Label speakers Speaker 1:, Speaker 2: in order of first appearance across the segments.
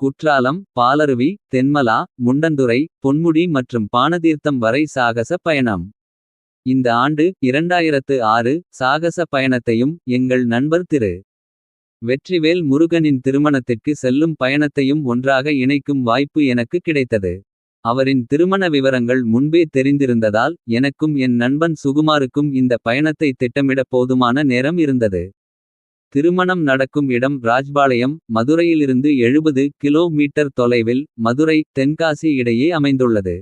Speaker 1: குற்றாலம், பாலருவி, தென்மலா, முண்டந்துறை, பொன்முடி மற்றும் பானதீர்த்தம் வரை சாகச பயணம். இந்த ஆண்டு 2006 சாகச பயணத்தையும் எங்கள் நண்பர் திரு. வெற்றிவேல் முருகனின் திருமணத்திற்கு செல்லும் பயணத்தையும் ஒன்றாக இணைக்கும் வாய்ப்பு எனக்கு கிடைத்தது. அவரின் திருமண விவரங்கள் முன்பே தெரிந்திருந்ததால் எனக்கும் என் நண்பன் சுகுமாருக்கும் இந்த பயணத்தை திட்டமிட போதுமான நேரம் இருந்தது. திருமணம் நடக்கும் இடம் ராஜ்பாளையம், மதுரையிலிருந்து 70 கிலோமீட்டர் தொலைவில் மதுரை, தென்காசி இடையே அமைந்துள்ளது.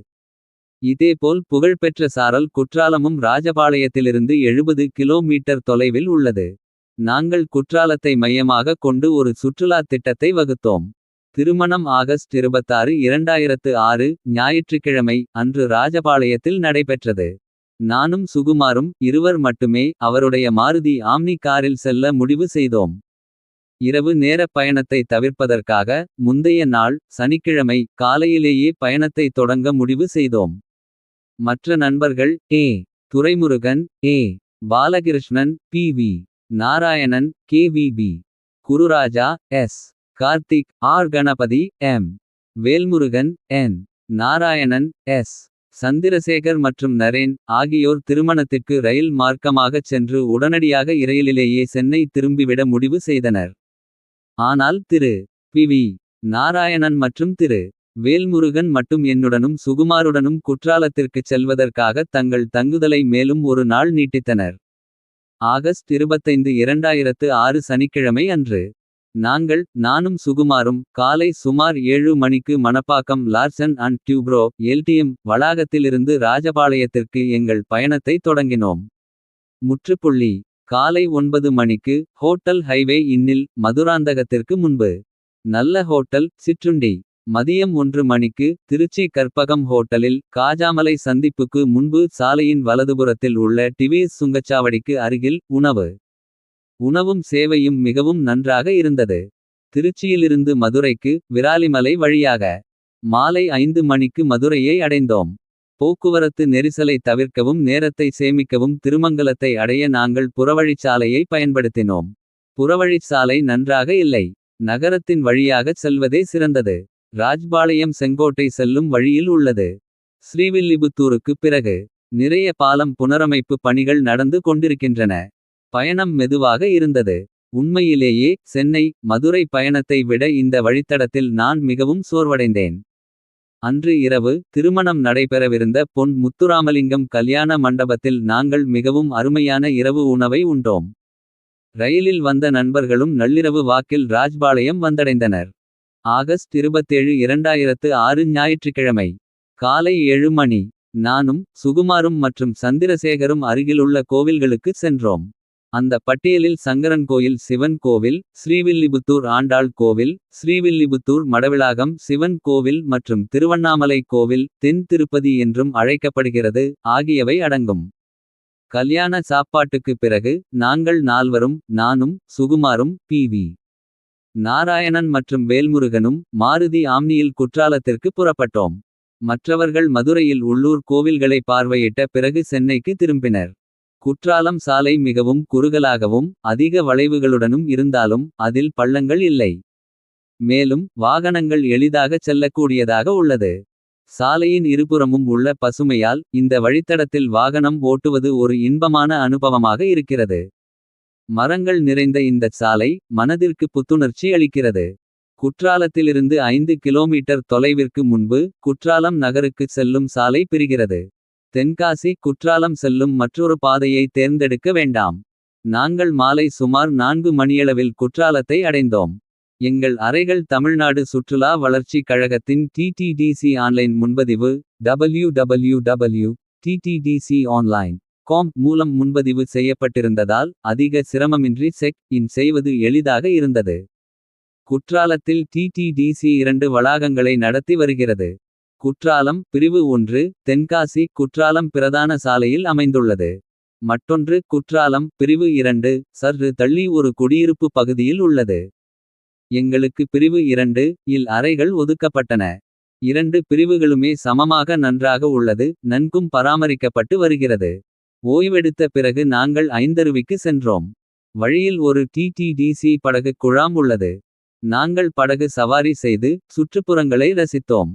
Speaker 1: இதேபோல் புகழ்பெற்ற சாரல் குற்றாலமும் ராஜபாளையத்திலிருந்து 70 கிலோமீட்டர் தொலைவில் உள்ளது. நாங்கள் குற்றாலத்தை மையமாக கொண்டு ஒரு சுற்றுலா திட்டத்தை வகுத்தோம். திருமணம் ஆகஸ்ட் 26, 2006 ஞாயிற்றுக்கிழமை அன்று ராஜபாளையத்தில் நடைபெற்றது. நானும் சுகுமாரும் இருவர் மட்டுமே அவருடைய மாருதி ஆம்னி காரில் செல்ல முடிவு செய்தோம். இரவு நேர பயணத்தை தவிர்ப்பதற்காக முந்தைய நாள் சனிக்கிழமை காலையிலேயே பயணத்தை தொடங்க முடிவு செய்தோம். மற்ற நண்பர்கள் A. Duraimurugan, A. Balakrishnan, P V. Narayanan, K V P. Gururaja, S. Karthik, R. Ganapathi, M. Velmurugan, N. Narayanan, S. Chandrasekar மற்றும் நரேன் ஆகியோர் திருமணத்திற்கு ரயில் மார்க்கமாகச் சென்று உடனடியாக இரயிலிலேயே சென்னை திரும்பிவிட முடிவு செய்தனர். ஆனால் திரு. பி.வி. நாராயணன் மற்றும் திரு. வேல்முருகன் மட்டும் என்னுடனும் சுகுமாருடனும் குற்றாலத்திற்குச் செல்வதற்காக தங்கள் தங்குதலை மேலும் ஒரு நாள் நீட்டித்தனர். ஆகஸ்ட் 25, 2006 சனிக்கிழமை அன்று. நானும் சுகுமாரும் காலை சுமார் 7 மணிக்கு Manapakkam Larsen and Toubro LTM வளாகத்திலிருந்து ராஜபாளையத்திற்கு எங்கள் பயணத்தை தொடங்கினோம். முற்றுப்புள்ளி. காலை 9 மணிக்கு ஹோட்டல் ஹைவே இன்னில் மதுராந்தகத்திற்கு முன்பு. நல்ல ஹோட்டல், சிற்றுண்டி. மதியம் 1 மணிக்கு திருச்சி கற்பகம் ஹோட்டலில் காஜாமலை சந்திப்புக்கு முன்பு சாலையின் வலதுபுறத்தில் உள்ள டிவிஎஸ் சுங்கச்சாவடிக்கு அருகில் உணவு. உணவும் சேவையும் மிகவும் நன்றாக இருந்தது. திருச்சியிலிருந்து மதுரைக்கு விராலிமலை வழியாக மாலை 5 மணிக்கு மதுரையை அடைந்தோம். போக்குவரத்து நெரிசலை தவிர்க்கவும் நேரத்தை சேமிக்கவும் திருமங்கலத்தை அடைய நாங்கள் புறவழிச்சாலையை பயன்படுத்தினோம். புறவழிச்சாலை நன்றாக இல்லை. நகரத்தின் வழியாகச் செல்வதே சிறந்தது. ராஜ்பாளையம் செங்கோட்டை செல்லும் வழியில் உள்ளது. ஸ்ரீவில்லிபுத்தூருக்கு பிறகு நிறைய பாலம் புனரமைப்பு பணிகள் நடந்து கொண்டிருக்கின்றன. பயணம் மெதுவாக இருந்தது. உண்மையிலேயே சென்னை மதுரை பயணத்தை விட இந்த வழித்தடத்தில் நான் மிகவும் சோர்வடைந்தேன். அன்று இரவு திருமணம் நடைபெறவிருந்த பொன் முத்துராமலிங்கம் கல்யாண மண்டபத்தில் நாங்கள் மிகவும் அருமையான இரவு உணவை உண்டோம். ரயிலில் வந்த நண்பர்களும் நள்ளிரவு வாக்கில் ராஜ்பாளையம் வந்தடைந்தனர். ஆகஸ்ட் 27, 2006 ஞாயிற்றுக்கிழமை காலை 7 மணி. நானும் சுகுமாரும் மற்றும் சந்திரசேகரும் அருகிலுள்ள கோவில்களுக்கு சென்றோம். அந்த பட்டியலில் சங்கரன் கோயில் சிவன் கோவில், ஸ்ரீவில்லிபுத்தூர் ஆண்டாள் கோவில், ஸ்ரீவில்லிபுத்தூர் மடவிளாகம் சிவன் கோவில் மற்றும் திருவண்ணாமலை கோவில் தென் திருப்பதி என்றும் அழைக்கப்படுகிறது ஆகியவை அடங்கும். கல்யாண சாப்பாட்டுக்கு பிறகு நாங்கள் நால்வரும் நானும் சுகுமாரும் பி.வி. நாராயணன் மற்றும் வேல்முருகனும் மாருதி ஆம்னியில் குற்றாலத்திற்கு புறப்பட்டோம். மற்றவர்கள் மதுரையில் உள்ளூர் கோவில்களை பார்வையிட்ட பிறகு சென்னைக்கு திரும்பினர். குற்றாலம் சாலை மிகவும் குறுகலாகவும் அதிக வளைவுகளுடனும் இருந்தாலும் அதில் பள்ளங்கள் இல்லை. மேலும் வாகனங்கள் எளிதாக செல்லக்கூடியதாக உள்ளது. சாலையின் இருபுறமும் உள்ள பசுமையால் இந்த வழித்தடத்தில் வாகனம் ஓட்டுவது ஒரு இன்பமான அனுபவமாக இருக்கிறது. மரங்கள் நிறைந்த இந்த சாலை மனதிற்கு புத்துணர்ச்சி அளிக்கிறது. குற்றாலத்திலிருந்து 5 கிலோமீட்டர் தொலைவிற்கு முன்பு குற்றாலம் நகருக்கு செல்லும் சாலை பிரிகிறது. தென்காசி குற்றாலம் செல்லும் மற்றொரு பாதையை தேர்ந்தெடுக்க வேண்டாம். நாங்கள் மாலை சுமார் 4 மணியளவில் குற்றாலத்தை அடைந்தோம். எங்கள் அறைகள் தமிழ்நாடு சுற்றுலா வளர்ச்சி கழகத்தின் டிடிடிசி ஆன்லைன் முன்பதிவு www.ttdconline.com மூலம் முன்பதிவு செய்யப்பட்டிருந்ததால் அதிக சிரமமின்றி செக் இன் செய்வது எளிதாக இருந்தது. குற்றாலத்தில் டிடிடிசி 2 வளாகங்களை நடத்தி வருகிறது. குற்றாலம் பிரிவு 1 தென்காசி குற்றாலம் பிரதான சாலையில் அமைந்துள்ளது. மற்றொன்று குற்றாலம் பிரிவு 2 சற்று தள்ளி ஒரு குடியிருப்பு பகுதியில் உள்ளது. எங்களுக்கு பிரிவு 2 இல் அறைகள் ஒதுக்கப்பட்டன. 2 பிரிவுகளுமே சமமாக நன்றாக உள்ளது. நன்கும் பராமரிக்கப்பட்டு வருகிறது. ஓய்வெடுத்த பிறகு நாங்கள் ஐந்தருவிக்கு சென்றோம். வழியில் ஒரு டிடிடிசி படகு குழாம் உள்ளது. நாங்கள் படகு சவாரி செய்து சுற்றுப்புறங்களை ரசித்தோம்.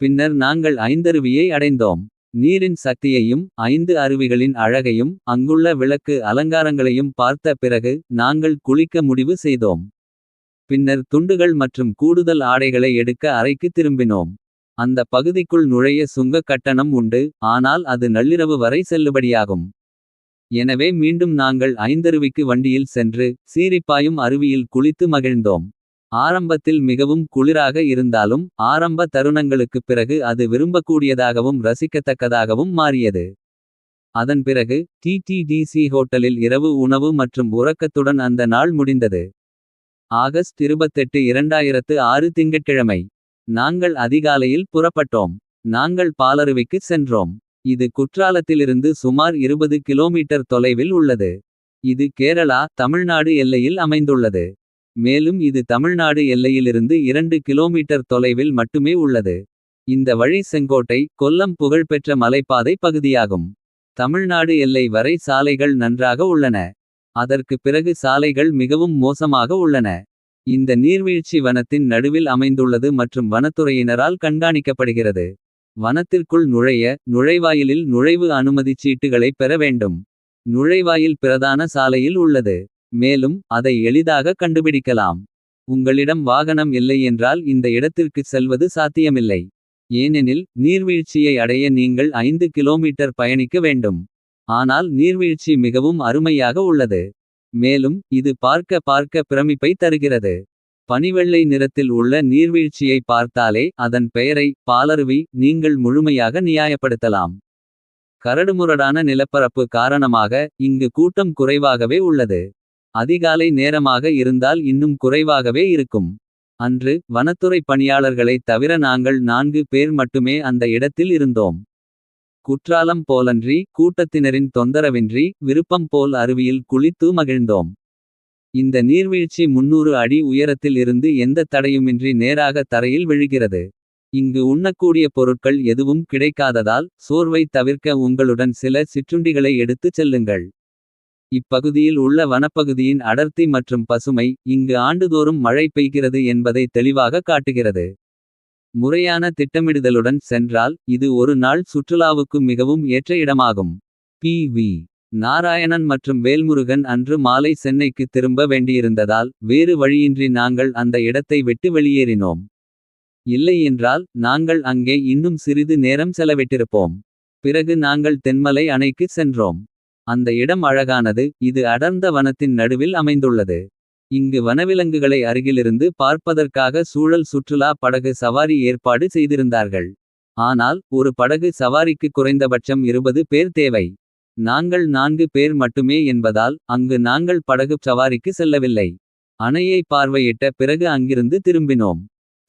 Speaker 1: பின்னர் நாங்கள் ஐந்தருவியை அடைந்தோம். நீரின் சக்தியையும் 5 அருவிகளின் அழகையும் அங்குள்ள விளக்கு அலங்காரங்களையும் பார்த்த பிறகு நாங்கள் குளிக்க முடிவு செய்தோம். பின்னர் துண்டுகள் மற்றும் கூடுதல் ஆடைகளை எடுக்க அறைக்கு திரும்பினோம். அந்த பகுதிக்குள் நுழைய சுங்க கட்டணம் உண்டு, ஆனால் அது நள்ளிரவு வரை செல்லுபடியாகும். எனவே மீண்டும் நாங்கள் ஐந்தருவிக்கு வண்டியில் சென்று சீரிப்பாயும் அருவியில் குளித்து மகிழ்ந்தோம். ஆரம்பத்தில் மிகவும் குளிராக இருந்தாலும் ஆரம்ப தருணங்களுக்குப் பிறகு அது விரும்பக்கூடியதாகவும் ரசிக்கத்தக்கதாகவும் மாறியது. அதன் பிறகு டிடிடிசி ஹோட்டலில் இரவு உணவு மற்றும் உறக்கத்துடன் அந்த நாள் முடிந்தது. ஆகஸ்ட் 28, 2006 திங்கட்கிழமை. நாங்கள் அதிகாலையில் புறப்பட்டோம். நாங்கள் பாலருவிக்கு சென்றோம். இது குற்றாலத்திலிருந்து சுமார் 20 கிலோமீட்டர் தொலைவில் உள்ளது. இது கேரளா தமிழ்நாடு எல்லையில் அமைந்துள்ளது. மேலும் இது தமிழ்நாடு எல்லையிலிருந்து 2 கிலோமீட்டர் தொலைவில் மட்டுமே உள்ளது. இந்த வழி செங்கோட்டை கொல்லம் புகழ்பெற்ற மலைப்பாதை பகுதியாகும். தமிழ்நாடு எல்லை வரை சாலைகள் நன்றாக உள்ளன. அதற்கு பிறகு சாலைகள் மிகவும் மோசமாக உள்ளன. இந்த நீர்வீழ்ச்சி வனத்தின் நடுவில் அமைந்துள்ளது மற்றும் வனத்துறையினரால் கண்காணிக்கப்படுகிறது. வனத்திற்குள் நுழைய நுழைவாயிலில் நுழைவு அனுமதிச் சீட்டுகளை பெற வேண்டும். நுழைவாயில் பிரதான சாலையில் உள்ளது. மேலும் அதை எளிதாக கண்டுபிடிக்கலாம். உங்களிடம் வாகனம் இல்லை என்றால் இந்த இடத்திற்கு செல்வது சாத்தியமில்லை. ஏனெனில் நீர்வீழ்ச்சியை அடைய நீங்கள் 5 கிலோமீட்டர் பயணிக்க வேண்டும். ஆனால் நீர்வீழ்ச்சி மிகவும் அருமையாக உள்ளது. மேலும் இது பார்க்க பிரமிப்பை தருகிறது. பனிவெள்ளை நிறத்தில் உள்ள நீர்வீழ்ச்சியை பார்த்தாலே அதன் பெயரை பாலருவி நீங்கள் முழுமையாக நியாயப்படுத்தலாம். கரடுமுரடான நிலப்பரப்பு காரணமாக இங்கு கூட்டம் குறைவாகவே உள்ளது. அதிகாலை நேரமாக இருந்தால் இன்னும் குறைவாகவே இருக்கும். அன்று வனத்துறை பணியாளர்களைத் தவிர நாங்கள் 4 பேர் மட்டுமே அந்த இடத்தில் இருந்தோம். குற்றாலம் போலன்றி கூட்டத்தினரின் தொந்தரவின்றி விருப்பம் போல் அருவியில் குளித்து மகிழ்ந்தோம். இந்த நீர்வீழ்ச்சி 300 அடி உயரத்தில் இருந்து எந்த தடையுமின்றி நேராக தரையில் விழுகிறது. இங்கு உண்ணக்கூடிய பொருட்கள் எதுவும் கிடைக்காததால் சோர்வை தவிர்க்க உங்களுடன் சில சிற்றுண்டிகளை எடுத்துச் செல்லுங்கள். இப்பகுதியில் உள்ள வனப்பகுதியின் அடர்த்தி மற்றும் பசுமை இங்கு ஆண்டுதோறும் மழை பெய்கிறது என்பதை தெளிவாக காட்டுகிறது. முறையான திட்டமிடுதலுடன் சென்றால் இது ஒரு நாள் சுற்றுலாவுக்கு மிகவும் ஏற்ற இடமாகும். பி.வி. நாராயணன் மற்றும் வேல்முருகன் அன்று மாலை சென்னைக்கு திரும்ப வேண்டியிருந்ததால் வேறு வழியின்றி நாங்கள் அந்த இடத்தை விட்டு வெளியேறினோம். இல்லையென்றால் நாங்கள் அங்கே இன்னும் சிறிது நேரம் செலவிட்டிருப்போம். பிறகு நாங்கள் தென்மலை அணைக்கு சென்றோம். அந்த இடம் அழகானது. இது அடர்ந்த வனத்தின் நடுவில் அமைந்துள்ளது. இங்கு வனவிலங்குகளை அருகிலிருந்து பார்ப்பதற்காக சூழல் சுற்றுலா படகு சவாரி ஏற்பாடு செய்திருந்தார்கள். ஆனால் ஒரு படகு சவாரிக்கு குறைந்தபட்சம் 20 பேர் தேவை. நாங்கள் 4 பேர் மட்டுமே என்பதால் அங்கு நாங்கள் படகு சவாரிக்கு செல்லவில்லை. அணையை பார்வையிட்ட பிறகு அங்கிருந்து திரும்பினோம்.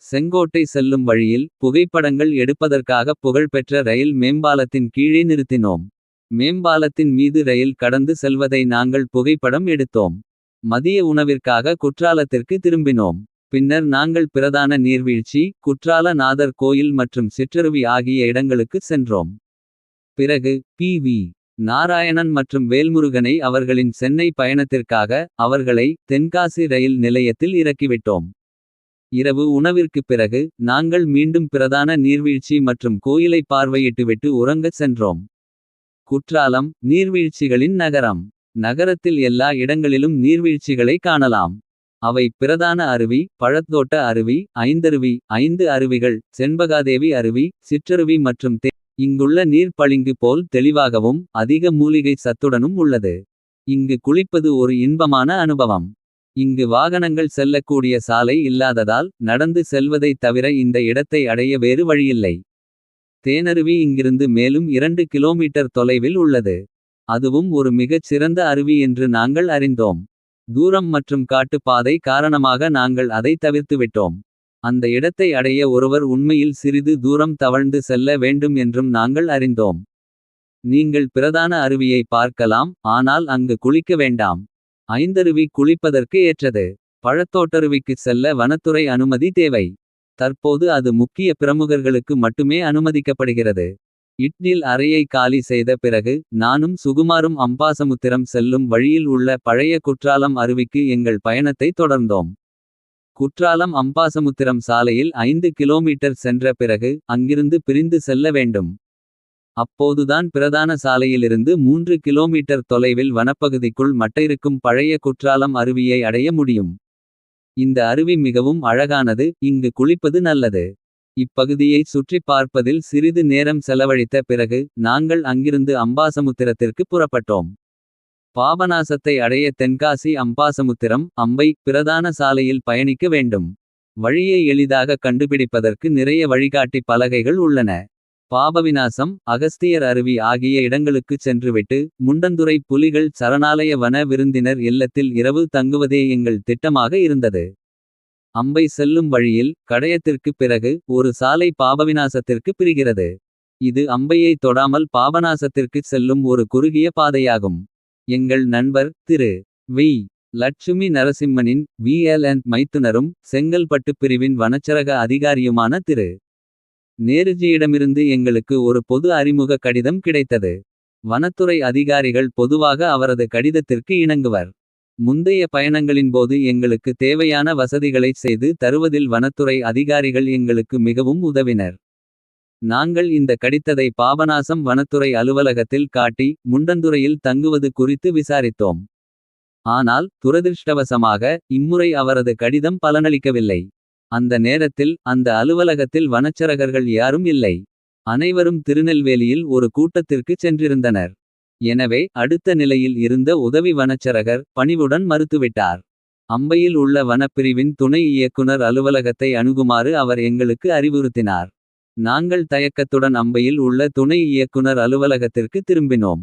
Speaker 1: செங்கோட்டை செல்லும் வழியில் புகைப்படங்கள் எடுப்பதற்காக புகழ்பெற்ற ரயில் மேம்பாலத்தின் கீழே நிறுத்தினோம். மேம்பாலத்தின் மீது ரயில் கடந்து செல்வதை நாங்கள் புகைப்படம் எடுத்தோம். மதிய உணவிற்காக குற்றாலத்திற்கு திரும்பினோம். பின்னர் நாங்கள் பிரதான நீர்வீழ்ச்சி குற்றால நாதர் கோயில் மற்றும் சிற்றருவி ஆகிய இடங்களுக்கு சென்றோம். பிறகு பி.வி. நாராயணன் மற்றும் வேல்முருகனை அவர்களின் சென்னை பயணத்திற்காக அவர்களை தென்காசி ரயில் நிலையத்தில் இறக்கிவிட்டோம். இரவு உணவிற்குப் பிறகு நாங்கள் மீண்டும் பிரதான நீர்வீழ்ச்சி மற்றும் கோயிலை பார்வையிட்டுவிட்டு உறங்கச் சென்றோம். குற்றாலம் நீர்வீழ்ச்சிகளின் நகரம். நகரத்தில் எல்லா இடங்களிலும் நீர்வீழ்ச்சிகளை காணலாம். அவை பிரதான அருவி பழத்தோட்ட அருவி ஐந்தருவி 5 அருவிகள் செண்பகாதேவி அருவி சிற்றருவி மற்றும் இங்குள்ள நீர் பளிங்கு போல் தெளிவாகவும் அதிக மூலிகை சத்துடனும் உள்ளது. இங்கு குளிப்பது ஒரு இன்பமான அனுபவம். இங்கு வாகனங்கள் செல்லக்கூடிய சாலை இல்லாததால் நடந்து செல்வதைத் தவிர இந்த இடத்தை அடைய வேறு வழியில்லை. தேனருவி இங்கிருந்து மேலும் 2 கிலோமீட்டர் தொலைவில் உள்ளது. அதுவும் ஒரு மிகச் சிறந்த அருவி என்று நாங்கள் அறிந்தோம். தூரம் மற்றும் காட்டுப்பாதை காரணமாக நாங்கள் அதை தவிர்த்துவிட்டோம். அந்த இடத்தை அடைய ஒருவர் உண்மையில் சிறிது தூரம் தவழ்ந்து செல்ல வேண்டும் என்றும் நாங்கள் அறிந்தோம். நீங்கள் பிரதான அருவியை பார்க்கலாம், ஆனால் அங்கு குளிக்க வேண்டாம். ஐந்தருவி குளிப்பதற்கு ஏற்றது. பழத்தோட்டருவிக்கு செல்ல வனத்துறை அனுமதி தேவை. தற்போது அது முக்கிய பிரமுகர்களுக்கு மட்டுமே அனுமதிக்கப்படுகிறது. இட்னில் அறையை காலி செய்த பிறகு நானும் சுகுமாரும் அம்பாசமுத்திரம் செல்லும் வழியில் உள்ள பழைய குற்றாலம் அருவிக்கு எங்கள் பயணத்தை தொடர்ந்தோம். குற்றாலம் அம்பாசமுத்திரம் சாலையில் 5 கிலோமீட்டர் சென்ற பிறகு அங்கிருந்து பிரிந்து செல்ல வேண்டும். அப்போதுதான் பிரதான சாலையிலிருந்து 3 கிலோமீட்டர் தொலைவில் வனப்பகுதிக்குள் மட்டையிருக்கும் பழைய குற்றாலம் அருவியை அடைய முடியும். இந்த அருவி மிகவும் அழகானது, இங்கு குளிப்பது நல்லது. இப்பகுதியை சுற்றிப் பார்ப்பதில் சிறிது நேரம் செலவழித்த பிறகு நாங்கள் அங்கிருந்து அம்பாசமுத்திரத்திற்கு புறப்பட்டோம். பாபநாசத்தை அடைய தென்காசி அம்பாசமுத்திரம் அம்பை பிரதான சாலையில் பயணிக்க வேண்டும். வழியை எளிதாக கண்டுபிடிப்பதற்கு நிறைய வழிகாட்டி பலகைகள் உள்ளன. பாபவிநாசம் அகஸ்தியர் அருவி ஆகிய இடங்களுக்குச் சென்றுவிட்டு முண்டந்துறை புலிகள் சரணாலய வன விருந்தினர் இல்லத்தில் இரவு தங்குவதே எங்கள் திட்டமாக இருந்தது. அம்பை செல்லும் வழியில் கடையத்திற்குப் பிறகு ஒரு சாலை பாபவிநாசத்திற்கு பிரிகிறது. இது அம்பையை தொடாமல் பாபநாசத்திற்குச் செல்லும் ஒரு குறுகிய பாதையாகும். எங்கள் நண்பர் திரு வி. லட்சுமி நரசிம்மனின் VL&. மைத்துனரும் செங்கல்பட்டு பிரிவின் வனச்சரக அதிகாரியுமான திரு. நேருஜியிடமிருந்து எங்களுக்கு ஒரு பொது அறிமுக கடிதம் கிடைத்தது. வனத்துறை அதிகாரிகள் பொதுவாக அவரது கடிதத்திற்கு இணங்குவர். முந்தைய பயணங்களின்போது எங்களுக்கு தேவையான வசதிகளைச் செய்து தருவதில் வனத்துறை அதிகாரிகள் எங்களுக்கு மிகவும் உதவினர். நாங்கள் இந்த கடிதத்தை பாபநாசம் வனத்துறை அலுவலகத்தில் காட்டி முண்டந்துறையில் தங்குவது குறித்து விசாரித்தோம். ஆனால் துரதிர்ஷ்டவசமாக இம்முறை அவரது கடிதம் பலனளிக்கவில்லை. அந்த நேரத்தில் அந்த அலுவலகத்தில் வனச்சரகர்கள் யாரும் இல்லை. அனைவரும் திருநெல்வேலியில் ஒரு கூட்டத்திற்குச் சென்றிருந்தனர். எனவே அடுத்த நிலையில் இருந்த உதவி வனச்சரகர் பணிவுடன் மறுத்துவிட்டார். அம்பையில் உள்ள வனப்பிரிவின் துணை இயக்குனர் அலுவலகத்தை அணுகுமாறு அவர் எங்களுக்கு அறிவுறுத்தினார். நாங்கள் தயக்கத்துடன் அம்பையில் உள்ள துணை இயக்குனர் அலுவலகத்திற்கு திரும்பினோம்.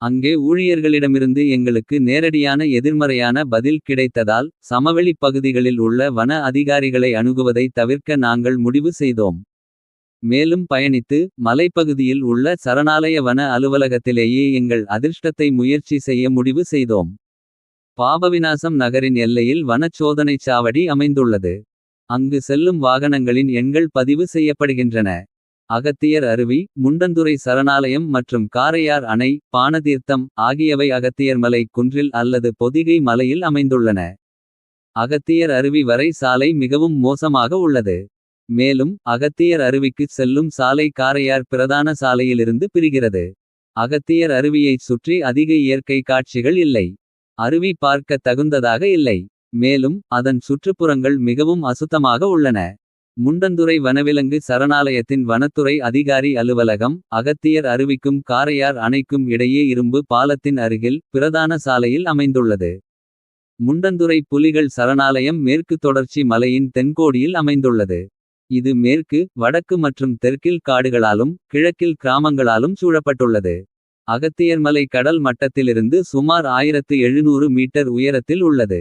Speaker 1: அங்கே ஊழியர்களிடமிருந்து எங்களுக்கு நேரடியான எதிர்மறையான பதில் கிடைத்ததால் சமவெளி பகுதிகளில் உள்ள வன அதிகாரிகளை அணுகுவதை தவிர்க்க நாங்கள் முடிவு செய்தோம். மேலும் பயணித்து மலைப்பகுதியில் உள்ள சரணாலய வன அலுவலகத்திலேயே எங்கள் அதிர்ஷ்டத்தை முயற்சி செய்ய முடிவு செய்தோம். பாபவிநாசம் நகரின் எல்லையில் வனச் சோதனைச் சாவடி அமைந்துள்ளது. அங்கு செல்லும் வாகனங்களின் எண்கள் பதிவு செய்யப்படுகின்றன. அகத்தியர் அருவி முண்டந்துறை சரணாலயம் மற்றும் காரையார் அணை பானதீர்த்தம் ஆகியவை அகத்தியர்மலை குன்றில் அல்லது பொதிகை மலையில் அமைந்துள்ளன. அகத்தியர் அருவி வரை சாலை மிகவும் மோசமாக உள்ளது. மேலும் அகத்தியர் அருவிக்குச் செல்லும் சாலை காரையார் பிரதான சாலையிலிருந்து பிரிகிறது. அகத்தியர் அருவியைச் சுற்றி அதிக இயற்கை காட்சிகள் இல்லை. அருவி பார்க்க தகுந்ததாக இல்லை. மேலும் அதன் சுற்றுப்புறங்கள் மிகவும் அசுத்தமாக உள்ளன. முண்டந்துறை வனவிலங்கு சரணாலயத்தின் வனத்துறை அதிகாரி அலுவலகம் அகத்தியர் அருவிக்கும் காரையார் அணைக்கும் இடையே இரும்பு பாலத்தின் அருகில் பிரதான சாலையில் அமைந்துள்ளது. முண்டந்துறை புலிகள் சரணாலயம் மேற்கு தொடர்ச்சி மலையின் தென்கோடியில் அமைந்துள்ளது. இது மேற்கு வடக்கு மற்றும் தெற்கில் காடுகளாலும் கிழக்கில் கிராமங்களாலும் சூழப்பட்டுள்ளது. அகத்தியர்மலை கடல் மட்டத்திலிருந்து சுமார் 1700 மீட்டர் உயரத்தில் உள்ளது.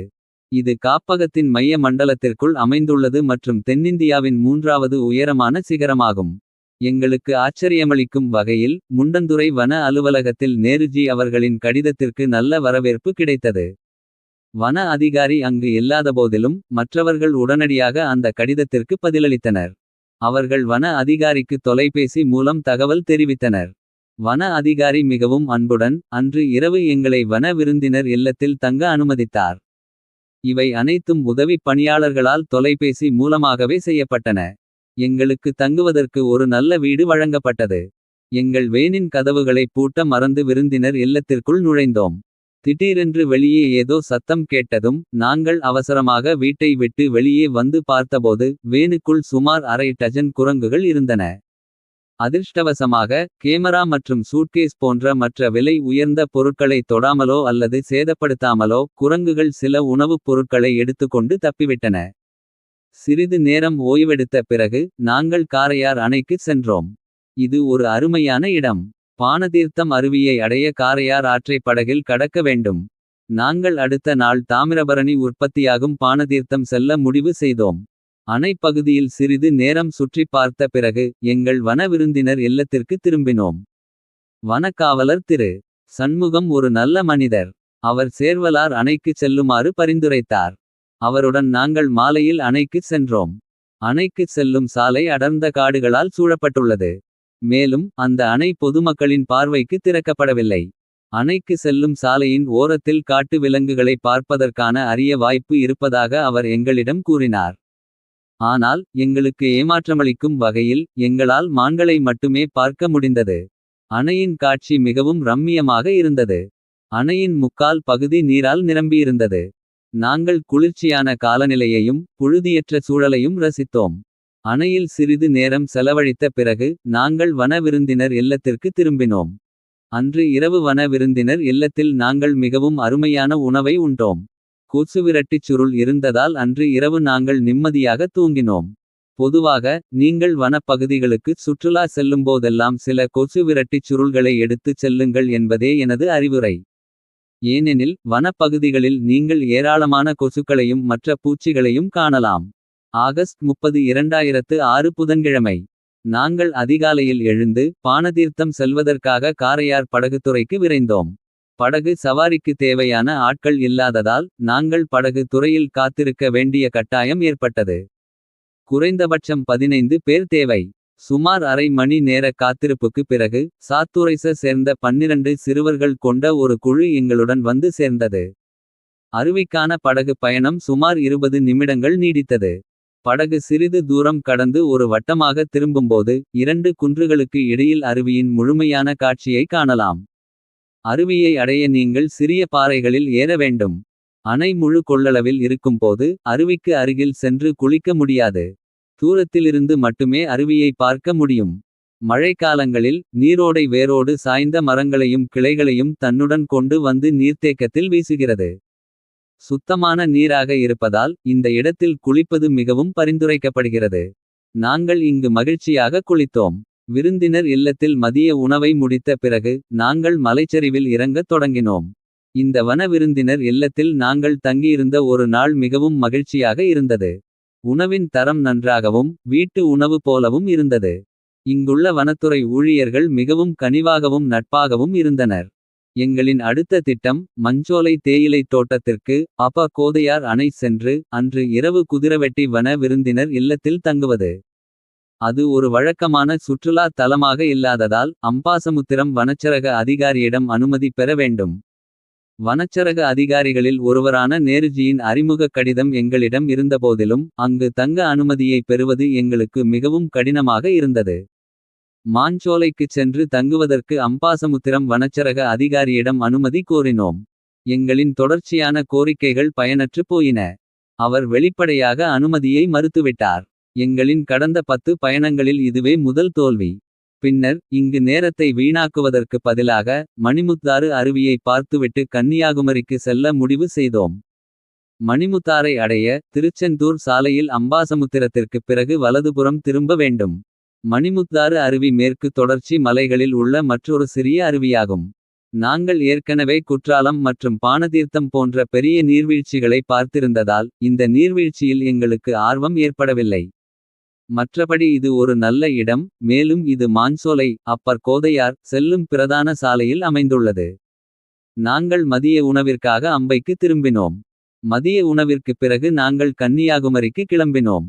Speaker 1: இது காப்பகத்தின் மைய மண்டலத்திற்குள் அமைந்துள்ளது மற்றும் தென்னிந்தியாவின் 3வது உயரமான சிகரமாகும். எங்களுக்கு ஆச்சரியமளிக்கும் வகையில் முண்டந்துறை வன அலுவலகத்தில் நேருஜி அவர்களின் கடிதத்திற்கு நல்ல வரவேற்பு கிடைத்தது. வன அதிகாரி அங்கு இல்லாதபோதிலும் மற்றவர்கள் உடனடியாக அந்த கடிதத்திற்கு பதிலளித்தனர். அவர்கள் வன அதிகாரிக்கு தொலைபேசி மூலம் தகவல் தெரிவித்தனர். வன அதிகாரி மிகவும் அன்புடன் அன்று இரவு எங்களை வன விருந்தினர் இல்லத்தில் தங்க அனுமதித்தார். இவை அனைத்தும் உதவி பணியாளர்களால் தொலைபேசி மூலமாகவே செய்யப்பட்டன. எங்களுக்கு தங்குவதற்கு ஒரு நல்ல வீடு வழங்கப்பட்டது. எங்கள் வேனின் கதவுகளை பூட்ட மறந்து விருந்தினர் இல்லத்திற்குள் நுழைந்தோம். திடீரென்று வெளியே ஏதோ சத்தம் கேட்டதும் நாங்கள் அவசரமாக வீட்டை விட்டு வெளியே வந்து பார்த்தபோது வேனுக்குள் சுமார் அரை டஜன் குரங்குகள் இருந்தன. அதிர்ஷ்டவசமாக கேமரா மற்றும் சூட்கேஸ் போன்ற மற்ற விலை உயர்ந்த பொருட்களை தொடாமலோ அல்லது சேதப்படுத்தாமலோ குரங்குகள் சில உணவுப் பொருட்களை எடுத்துக்கொண்டு தப்பிவிட்டன. சிறிது நேரம் ஓய்வெடுத்த பிறகு நாங்கள் காரையார் அணைக்கு சென்றோம். இது ஒரு அருமையான இடம். பானதீர்த்தம் அருவியை அடைய காரையார் ஆற்றை படகில் கடக்க வேண்டும். நாங்கள் அடுத்த நாள் தாமிரபரணி உற்பத்தியாகும் பானதீர்த்தம் செல்ல முடிவு செய்தோம். அணைப்பகுதியில் சிறிது நேரம் சுற்றி பார்த்த பிறகு எங்கள் வன விருந்தினர் இல்லத்திற்கு திரும்பினோம். வனக்காவலர் திரு. சண்முகம் ஒரு நல்ல மனிதர். அவர் சேர்வலார் அணைக்கு செல்லுமாறு பரிந்துரைத்தார். அவருடன் நாங்கள் மாலையில் அணைக்கு சென்றோம். அணைக்கு செல்லும் சாலை அடர்ந்த காடுகளால் சூழப்பட்டுள்ளது. மேலும் அந்த அணை பொதுமக்களின் பார்வைக்கு திறக்கப்படவில்லை. அணைக்கு செல்லும் சாலையின் ஓரத்தில் காட்டு விலங்குகளை பார்ப்பதற்கான அரிய வாய்ப்பு இருப்பதாக அவர் எங்களிடம் கூறினார். ஆனால் எங்களுக்கு ஏமாற்றமளிக்கும் வகையில் எங்களால் மான்களை மட்டுமே பார்க்க முடிந்தது. அணையின் காட்சி மிகவும் ரம்மியமாக இருந்தது. அணையின் முக்கால் பகுதி நீரால் நிரம்பியிருந்தது. நாங்கள் குளிர்ச்சியான காலநிலையையும் புழுதியற்ற சூழலையும் ரசித்தோம். அணையில் சிறிது நேரம் செலவழித்த பிறகு நாங்கள் வன விருந்தினர் இல்லத்திற்கு திரும்பினோம். அன்று இரவு வன விருந்தினர் இல்லத்தில் நாங்கள் மிகவும் அருமையான உணவை உண்டோம். கொசுவிரட்டிச் சுருள் இருந்ததால் அன்று இரவு நாங்கள் நிம்மதியாக தூங்கினோம். பொதுவாக நீங்கள் வனப்பகுதிகளுக்கு சுற்றுலா செல்லும்போதெல்லாம் சில கொசுவிரட்டிச் சுருள்களை எடுத்துச் செல்லுங்கள் என்பதே எனது அறிவுரை. ஏனெனில் வனப்பகுதிகளில் நீங்கள் ஏராளமான கொசுக்களையும் மற்ற பூச்சிகளையும் காணலாம். ஆகஸ்ட் 30 2006 புதன்கிழமை. நாங்கள் அதிகாலையில் எழுந்து பானதீர்த்தம் செல்வதற்காக காரையார் படகுத்துறைக்கு விரைந்தோம். படகு சவாரிக்கு தேவையான ஆட்கள் இல்லாததால் நாங்கள் படகு துறையில் காத்திருக்க வேண்டிய கட்டாயம் ஏற்பட்டது. குறைந்தபட்சம் 15 பேர் தேவை. சுமார் அரை மணி நேர காத்திருப்புக்கு பிறகு சாத்தூரைச சேர்ந்த 12 சிறுவர்கள் கொண்ட ஒரு குழு எங்களுடன் வந்து சேர்ந்தது. அருவிக்கான படகு பயணம் சுமார் 20 நிமிடங்கள் நீடித்தது. படகு சிறிது தூரம் கடந்து ஒரு வட்டமாக திரும்பும்போது 2 குன்றுகளுக்கு இடையில் அருவியின் முழுமையான காட்சியை காணலாம். அருவியை அடைய நீங்கள் சிறிய பாறைகளில் ஏற வேண்டும். அணை முழு கொள்ளளவில் இருக்கும்போது அருவிக்கு அருகில் சென்று குளிக்க முடியாது. தூரத்திலிருந்து மட்டுமே அருவியை பார்க்க முடியும். மழைக்காலங்களில் நீரோடை வேரோடு சாய்ந்த மரங்களையும் கிளைகளையும் தன்னுடன் கொண்டு வந்து நீர்த்தேக்கத்தில் வீசுகிறது. சுத்தமான நீராக இருப்பதால் இந்த இடத்தில் குளிப்பது மிகவும் பரிந்துரைக்கப்படுகிறது. நாங்கள் இங்கு மகிழ்ச்சியாக குளித்தோம். விருந்தினர் இல்லத்தில் மதிய உணவை முடித்த பிறகு நாங்கள் மலைச்சரிவில் இறங்கத் தொடங்கினோம். இந்த வன விருந்தினர் இல்லத்தில் நாங்கள் தங்கியிருந்த ஒரு நாள் மிகவும் மகிழ்ச்சியாக இருந்தது. உணவின் தரம் நன்றாகவும் வீட்டு உணவு போலவும் இருந்தது. இங்குள்ள வனத்துறை ஊழியர்கள் மிகவும் கனிவாகவும் நட்பாகவும் இருந்தனர். எங்களின் அடுத்த திட்டம் மஞ்சோலை தேயிலைத் தோட்டத்திற்கு அப்ப கோதையார் அணை சென்று அன்று இரவு குதிரவெட்டி வன விருந்தினர் இல்லத்தில் தங்குவது. அது ஒரு வழக்கமான சுற்றுலா தலமாக இல்லாததால் அம்பாசமுத்திரம் வனச்சரக அதிகாரியிடம் அனுமதி பெற வேண்டும். வனச்சரக அதிகாரிகளில் ஒருவரான நேருஜியின் அறிமுகக் கடிதம் எங்களிடம் இருந்தபோதிலும் அங்கு தங்க அனுமதியை பெறுவது எங்களுக்கு மிகவும் கடினமாக இருந்தது. மாஞ்சோலைக்குச் சென்று தங்குவதற்கு அம்பாசமுத்திரம் வனச்சரக அதிகாரியிடம் அனுமதி கோரினோம். எங்களின் தொடர்ச்சியான கோரிக்கைகள் பயனற்று போயின. அவர் வெளிப்படையாக அனுமதியை மறுத்துவிட்டார். எங்களின் கடந்த 10 பயணங்களில் இதுவே முதல் தோல்வி. பின்னர் இங்கு நேரத்தை வீணாக்குவதற்கு பதிலாக மணிமுத்தாறு அருவியை பார்த்துவிட்டு கன்னியாகுமரிக்கு செல்ல முடிவு செய்தோம். மணிமுத்தாரை அடைய திருச்செந்தூர் சாலையில் அம்பாசமுத்திரத்திற்குப் பிறகு வலதுபுறம் திரும்ப வேண்டும். மணிமுத்தாறு அருவி மேற்கு தொடர்ச்சி மலைகளில் உள்ள மற்றொரு சிறிய அருவியாகும். நாங்கள் ஏற்கனவே குற்றாலம் மற்றும் பானதீர்த்தம் போன்ற பெரிய நீர்வீழ்ச்சிகளை பார்த்திருந்ததால் இந்த நீர்வீழ்ச்சியில் எங்களுக்கு ஆர்வம் ஏற்படவில்லை. மற்றபடி இது ஒரு நல்ல இடம். மேலும் இது மாஞ்சோலை அப்பர் கோதையார் செல்லும் பிரதான சாலையில் அமைந்துள்ளது. நாங்கள் மதிய உணவிற்காக அம்பைக்கு திரும்பினோம். மதிய உணவிற்கு பிறகு நாங்கள் கன்னியாகுமரிக்கு கிளம்பினோம்.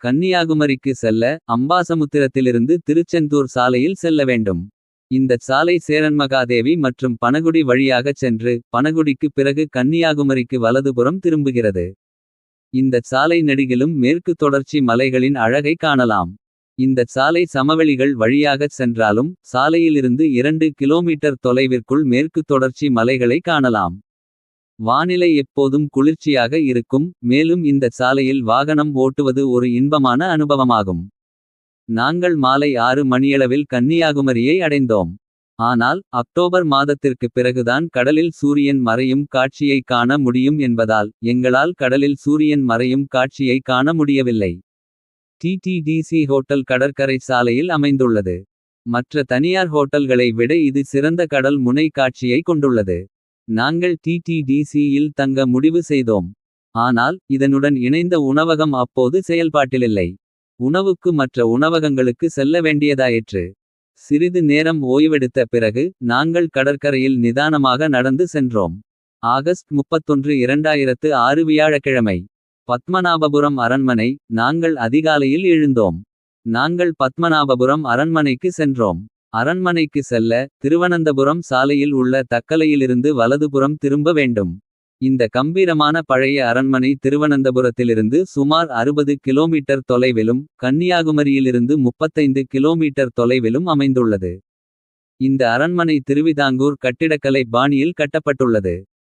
Speaker 1: கன்னியாகுமரிக்கு செல்ல அம்பாசமுத்திரத்திலிருந்து திருச்செந்தூர் சாலையில் செல்ல வேண்டும். இந்த சாலை சேரன்மகாதேவி மற்றும் பனகுடி வழியாகச் சென்று பனகுடிக்கு பிறகு கன்னியாகுமரிக்கு வலதுபுறம் திரும்புகிறது. இந்த சாலை நெடுகிலும் மேற்கு தொடர்ச்சி மலைகளின் அழகை காணலாம். இந்த சாலை சமவெளிகள் வழியாகச் சென்றாலும் சாலையிலிருந்து 2 கிலோமீட்டர் தொலைவிற்குள் மேற்கு தொடர்ச்சி மலைகளை காணலாம். வானிலை எப்போதும் குளிர்ச்சியாக இருக்கும். மேலும் இந்த சாலையில் வாகனம் ஓட்டுவது ஒரு இன்பமான அனுபவமாகும். நாங்கள் மாலை 6 மணியளவில் கன்னியாகுமரியை அடைந்தோம். ஆனால் அக்டோபர் மாதத்திற்கு பிறகுதான் கடலில் சூரியன் மறையும் காட்சியை காண முடியும் என்பதால் எங்களால் கடலில் சூரியன் மறையும் காட்சியை காண முடியவில்லை. டிடிடிசி ஹோட்டல் கடற்கரை சாலையில் அமைந்துள்ளது. மற்ற தனியார் ஹோட்டல்களை விட இது சிறந்த கடல் முனை காட்சியை கொண்டுள்ளது. நாங்கள் டிடிடிசியில் தங்க முடிவு செய்தோம். ஆனால் இதனுடன் இணைந்த உணவகம் அப்போது செயல்பாட்டிலில்லை. உணவுக்கு மற்ற உணவகங்களுக்கு செல்ல வேண்டியதாயிற்று. சிறிது நேரம் ஓய்வெடுத்த பிறகு நாங்கள் கடற்கரையில் நிதானமாக நடந்து சென்றோம். ஆகஸ்ட் 31 2006 வியாழக்கிழமை. பத்மநாபபுரம் அரண்மனை. நாங்கள் அதிகாலையில் எழுந்தோம். நாங்கள் பத்மநாபபுரம் அரண்மனைக்கு சென்றோம். அரண்மனைக்கு செல்ல திருவனந்தபுரம் சாலையில் உள்ள தக்கலையிலிருந்து வலதுபுறம் திரும்ப வேண்டும். இந்த கம்பீரமான பழைய அரண்மனை திருவனந்தபுரத்திலிருந்து சுமார் 60 கிலோமீட்டர் தொலைவிலும். கன்னியாகுமரியிலிருந்து 35 கிலோமீட்டர் தொலைவிலும் அமைந்துள்ளது. இந்த அரண்மனை திருவிதாங்கூர் கட்டிடக்கலை பாணியில் கட்டப்பட்டுள்ளது.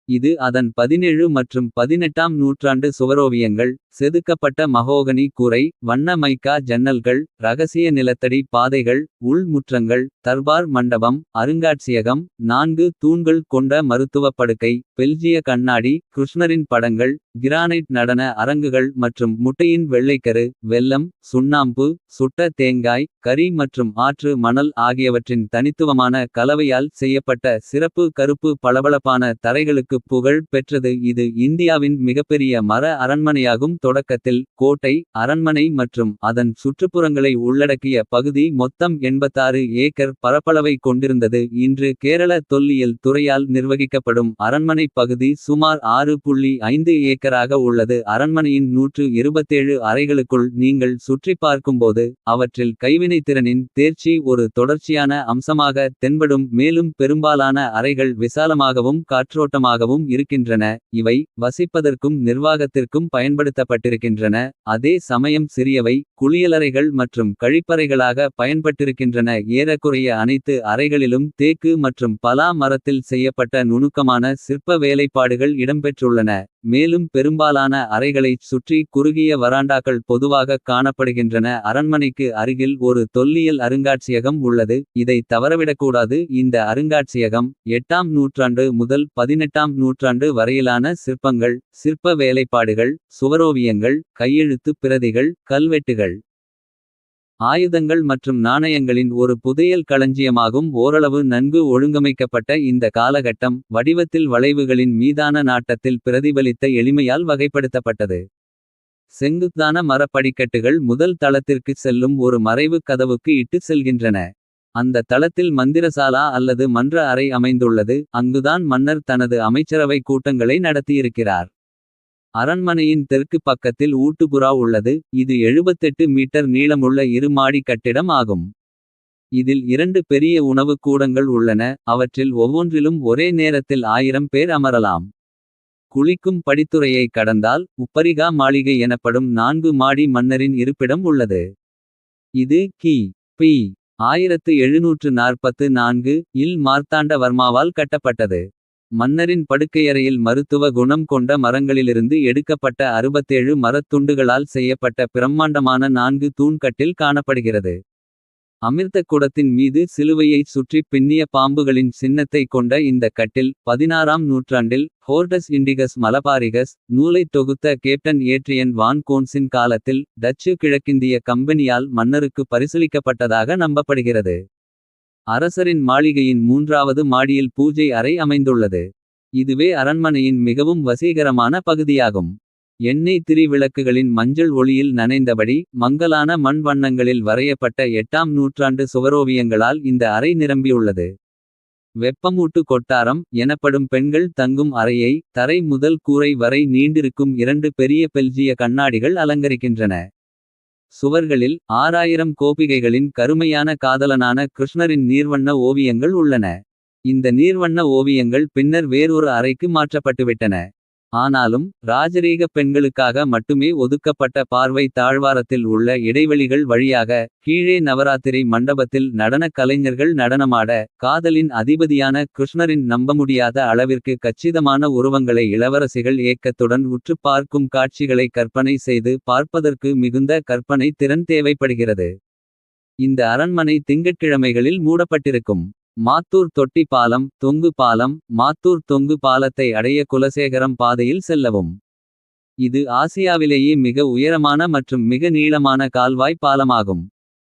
Speaker 1: இது அதன் 17 மற்றும் 18ஆம் நூற்றாண்டு சுவரோவியங்கள். செதுக்கப்பட்ட மகோகனி கூரை, வண்ண மைக்கா ஜன்னல்கள். ரகசிய நிலத்தடி பாதைகள், உள் முற்றங்கள். தர்பார் மண்டபம், அருங்காட்சியகம். 4 தூண்கள் கொண்ட மருத்துவப் படுக்கை, பெல்ஜிய கண்ணாடி. கிருஷ்ணரின் படங்கள், கிரானைட் நடன அரங்குகள் மற்றும் முட்டையின் வெள்ளைக்கரு. வெல்லம், சுண்ணாம்பு, சுட்ட தேங்காய், கரி மற்றும் ஆற்று மணல் ஆகியவற்றின் தனித்துவமான கலவையால் செய்யப்பட்ட சிறப்பு கருப்பு பளபளப்பான தரைகளுக்கு புகழ் பெற்றது. இது இந்தியாவின் மிகப்பெரிய மர அரண்மனையாகும். தொடக்கத்தில் கோட்டை, அரண்மனை மற்றும் அதன் சுற்றுப்புறங்களை உள்ளடக்கிய பகுதி மொத்தம் 86 ஏக்கர் பரப்பளவை கொண்டிருந்தது. இன்று கேரள தொல்லியல் துறையால் நிர்வகிக்கப்படும் அரண்மனை பகுதி சுமார் 6.5 ஏக்கராக உள்ளது. அரண்மனையின் 127 அறைகளுக்குள் நீங்கள் சுற்றி பார்க்கும்போது அவற்றில் கைவினைத்திறனின் தேர்ச்சி ஒரு தொடர்ச்சியான அம்சமாக தென்படும். மேலும் பெரும்பாலான அறைகள் விசாலமாகவும் காற்றோட்டமாகவும் இருக்கின்றன. இவை வசிப்பதற்கும் நிர்வாகத்திற்கும் பயன்படுத்தப்பட்டிருக்கின்றன. அதே சமயம் சிறியவை குளியலறைகள் மற்றும் கழிப்பறைகளாக பயன்பட்டிருக்கின்றன. ஏறக்குறைய அனைத்து அறைகளிலும் தேக்கு மற்றும் பலா மரத்தில் செய்யப்பட்ட நுணுக்கமான சிற்ப வேலைப்பாடுகள் இடம்பெற்றுள்ளன. மேலும் பெரும்பாலான அறைகளைச் சுற்றி குறுகிய வராண்டாக்கள் பொதுவாக காணப்படுகின்றன. அரண்மனைக்கு அருகில் ஒரு தொல்லியல் அருங்காட்சியகம் உள்ளது. இதை தவறவிடக்கூடாது. இந்த அருங்காட்சியகம் 8ஆம் நூற்றாண்டு முதல் 18ஆம் நூற்றாண்டு வரையிலான சிற்பங்கள். சிற்ப வேலைப்பாடுகள், சுவரோவியங்கள், கையெழுத்துப் பிரதிகள், கல்வெட்டுகள். ஆயுதங்கள் மற்றும் நாணயங்களின் ஒரு புதையல் களஞ்சியமாகும். ஓரளவு நன்கு ஒழுங்கமைக்கப்பட்ட இந்த காலகட்டம். வடிவத்தில் வளைவுகளின் மீதான நாட்டத்தில் பிரதிபலித்த எளிமையால் வகைப்படுத்தப்பட்டது. செங்குத்தான மரப்படிக்கட்டுகள் முதல் தளத்திற்கு செல்லும் ஒரு மறைவு கதவுக்கு இட்டு செல்கின்றன. அந்த தளத்தில் மந்திரசாலா அல்லது மன்ற அறை அமைந்துள்ளது. அங்குதான் மன்னர் தனது அமைச்சரவை கூட்டங்களை நடத்தியிருக்கிறார். அரண்மனையின் தெற்கு பக்கத்தில் ஊட்டுபுறா உள்ளது. இது 78 மீட்டர் நீளமுள்ள இரு மாடி கட்டிடம் ஆகும். இதில் 2 பெரிய உணவு கூடங்கள் உள்ளன. அவற்றில் ஒவ்வொன்றிலும் ஒரே நேரத்தில் 1000 பேர் அமரலாம். குளிக்கும் படித்துறையை கடந்தால் உப்பரிகா மாளிகை எனப்படும் 4 மாடி மன்னரின் இருப்பிடம் உள்ளது. இது கி.பி. 1744 இல் மார்த்தாண்டவர்மாவால் கட்டப்பட்டது. மன்னரின் படுக்கையறையில் மருத்துவ குணம் கொண்ட மரங்களிலிருந்து எடுக்கப்பட்ட 67 மரத் துண்டுகளால் செய்யப்பட்ட பிரம்மாண்டமான 4 தூண் கட்டில் காணப்படுகிறது. அமிர்த குடத்தின் மீது சிலுவையைச் சுற்றிப் பின்னிய பாம்புகளின் சின்னத்தை கொண்ட இந்த கட்டில் 16ஆம் நூற்றாண்டில் ஹோர்டஸ் இண்டிகஸ் மலபாரிகஸ் நூலைத் தொகுத்த கேப்டன் ஏட்ரியன் வான் கோன்ஸின் காலத்தில் டச்சு கிழக்கிந்திய கம்பெனியால் மன்னருக்கு பரிசளிக்கப்பட்டதாக நம்பப்படுகிறது. அரசரின் மாளிகையின் 3வது மாடியில் பூஜை அறை அமைந்துள்ளது. இதுவே அரண்மனையின் மிகவும் வசீகரமான பகுதியாகும். எண்ணெய் திரி விளக்குகளின் மஞ்சள் ஒளியில் நனைந்தபடி மங்கலான மண் வண்ணங்களில் வரையப்பட்ட 8ஆம் நூற்றாண்டு சுவரோவியங்களால் இந்த அறை நிரம்பியுள்ளது. வெப்பமூட்டு கொட்டாரம் எனப்படும் பெண்கள் தங்கும் அறையை தரை முதல் கூரை வரை நீண்டிருக்கும் 2 பெரிய பெல்ஜிய கண்ணாடிகள் அலங்கரிக்கின்றன. சுவர்களில் 6000 கோபிகைகளின் கருமையான காதலனான கிருஷ்ணரின் நீர்வண்ண ஓவியங்கள் உள்ளன. இந்த நீர்வண்ண ஓவியங்கள் பின்னர் வேறொரு அறைக்கு மாற்றப்பட்டுவிட்டன. ஆனாலும் ராஜரீக பெண்களுக்காக மட்டுமே ஒதுக்கப்பட்ட பார்வை தாழ்வாரத்தில் உள்ள இடைவெளிகள் வழியாக கீழே நவராத்திரி மண்டபத்தில் நடனக் கலைஞர்கள் நடனமாட. காதலின் அதிபதியான கிருஷ்ணரின் நம்பமுடியாத அளவிற்கு கச்சிதமான உருவங்களை இளவரசிகள் ஏக்கத்துடன் உற்றுப் பார்க்கும் காட்சிகளை கற்பனை செய்து பார்ப்பதற்கு மிகுந்த கற்பனை திறன் தேவைப்படுகிறது. இந்த அரண்மனை திங்கட்கிழமைகளில் மூடப்பட்டிருக்கும். மாத்தூர் தொட்டி பாலம் தொங்கு பாலம். மாத்தூர் தொங்கு பாலத்தை அடைய குலசேகரம் பாதையில் செல்லவும். இது ஆசியாவிலேயே மிக உயரமான மற்றும் மிக நீளமான கால்வாய் பாலமாகும்.